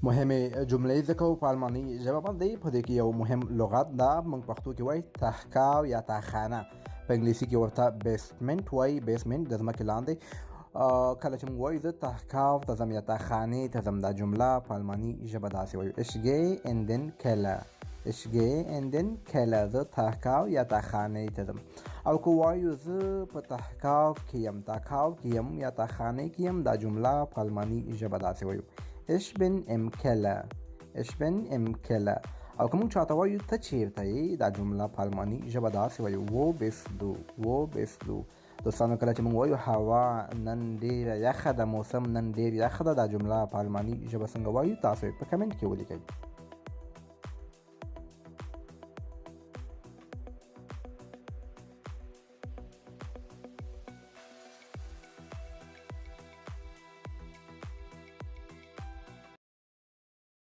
مهمې جملې ذکر په الماني ژبه باندې په دې کې یو مهم لغت دا موږ پښتو کې وایي تحکاو یا تاخانه، په انګلیسي کې ورته بیسمنټ وایي. بیسمنټ د ځمکې لاندې. کله چې موږ وایو زه تحکاو ته ځم یا تاخانې ته ځم، دا جمله په الماني ژبه داسې وایو ich gehe in den Keller. ich gehe in den Keller. زه تحکاو یا تاخانې ته ځم. او که وایو زه په تحکاو کې یم، تاکاو کې یم یا تاخانې کې یم، دا جمله په الماني ژبه داسې وایو Ich bin im Keller. Ich bin im Keller. او که موږ چاته وایو ته چیرته یې، دا جمله په الماني ژبه داسې وایو wo bist du. wo bist du. دوستانو کله چې موږ وایو هوا نن ډېره یخه ده، موسم نن ډېر یخ ده، دا جمله په الماني ژبه څنګه وایو تاسو په کمنټ کې ولیکئ.